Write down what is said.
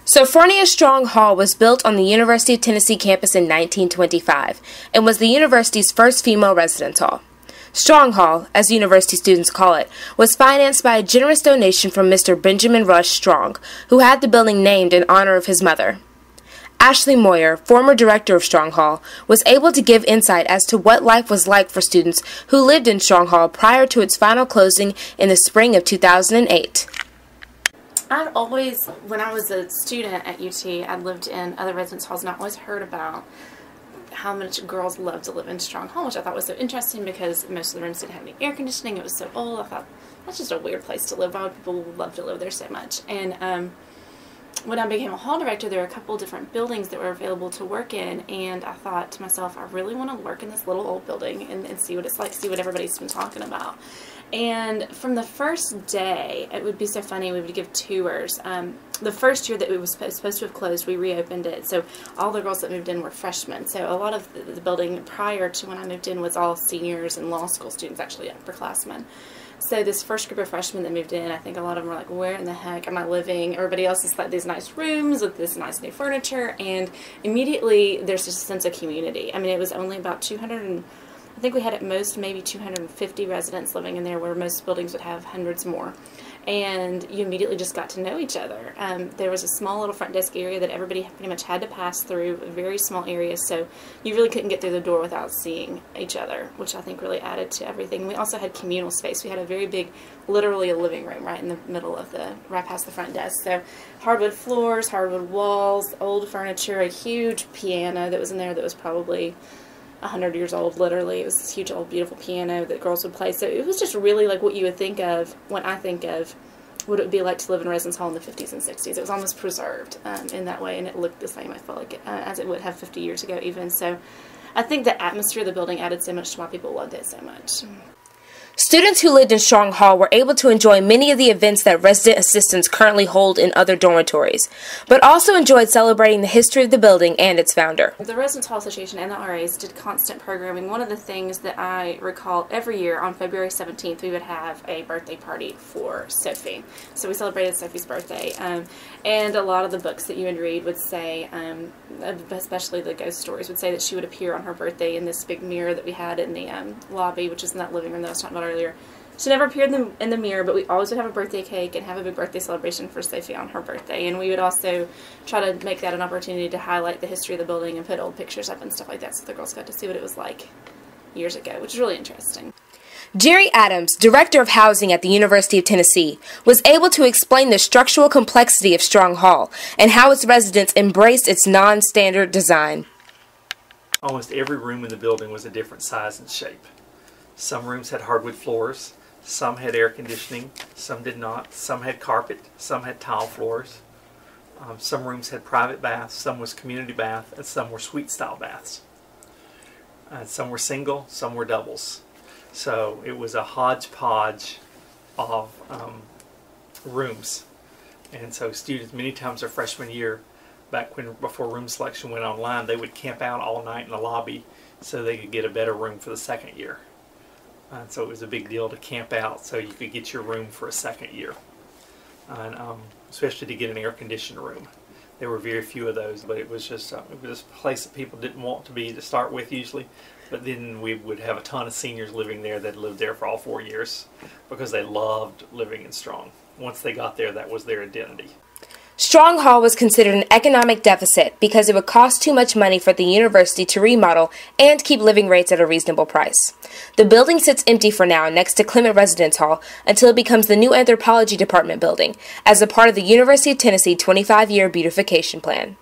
Sophronia Strong Hall was built on the University of Tennessee campus in 1925 and was the university's first female residence hall. Strong Hall, as university students call it, was financed by a generous donation from Mr. Benjamin Rush Strong, who had the building named in honor of his mother. Ashley Moyer, former director of Strong Hall, was able to give insight as to what life was like for students who lived in Strong Hall prior to its final closing in the spring of 2008. I'd always, when I was a student at UT, I'd lived in other residence halls, and I always heard about how much girls love to live in Strong Hall, which I thought was so interesting because most of the rooms didn't have any air conditioning. It was so old. I thought, that's just a weird place to live. Why would people love to live there so much? And when I became a hall director, there were a couple different buildings that were available to work in, and I thought to myself, I really want to work in this little old building and see what it's like, see what everybody's been talking about. And from the first day, it would be so funny, we would give tours. The first year that it was supposed to have closed, we reopened it. So all the girls that moved in were freshmen. So a lot of the building prior to when I moved in was all seniors and law school students, actually upperclassmen. So this first group of freshmen that moved in, I think a lot of them were like, where in the heck am I living? Everybody else is like these nice rooms with this nice new furniture. And immediately there's just a sense of community. I mean, it was only about I think we had at most maybe 250 residents living in there, where most buildings would have hundreds more. And you immediately just got to know each other. There was a small little front desk area that everybody pretty much had to pass through, a very small area, so you really couldn't get through the door without seeing each other, which I think really added to everything. We also had communal space. We had a very big, literally a living room right in the middle of right past the front desk. So hardwood floors, hardwood walls, old furniture, a huge piano that was in there that was probably 100 years old, literally. It was this huge old beautiful piano that girls would play. So it was just really like what you would think of when I think of what it would be like to live in a residence hall in the 50s and 60s. It was almost preserved in that way, and it looked the same, I felt like, as it would have 50 years ago even. So I think the atmosphere of the building added so much to why people loved it so much. Students who lived in Strong Hall were able to enjoy many of the events that resident assistants currently hold in other dormitories, but also enjoyed celebrating the history of the building and its founder. The Residence Hall Association and the RAs did constant programming. One of the things that I recall every year on February 17th, we would have a birthday party for Sophie. So we celebrated Sophie's birthday, and a lot of the books that you would read would say, especially the ghost stories, would say that she would appear on her birthday in this big mirror that we had in the lobby, which is in that living room that I was talking about earlier. She never appeared in the mirror, but we always would have a birthday cake and have a big birthday celebration for Sophie on her birthday. And we would also try to make that an opportunity to highlight the history of the building and put old pictures up and stuff like that, so the girls got to see what it was like years ago, which is really interesting. Jerry Adams, Director of Housing at the University of Tennessee, was able to explain the structural complexity of Strong Hall and how its residents embraced its non-standard design. Almost every room in the building was a different size and shape. Some rooms had hardwood floors, some had air conditioning, some did not, some had carpet, some had tile floors. Some rooms had private baths, some was community bath, and some were suite style baths. Some were single, some were doubles. So it was a hodgepodge of rooms. And so students, many times their freshman year, before room selection went online, they would camp out all night in the lobby so they could get a better room for the second year. So it was a big deal to camp out so you could get your room for a second year, and especially to get an air-conditioned room. There were very few of those, but it was just it was a place that people didn't want to be to start with usually. But then we would have a ton of seniors living there that lived there for all 4 years because they loved living in Strong. Once they got there, that was their identity. Strong Hall was considered an economic deficit because it would cost too much money for the university to remodel and keep living rates at a reasonable price. The building sits empty for now next to Clement Residence Hall until it becomes the new Anthropology Department building as a part of the University of Tennessee 25-year beautification plan.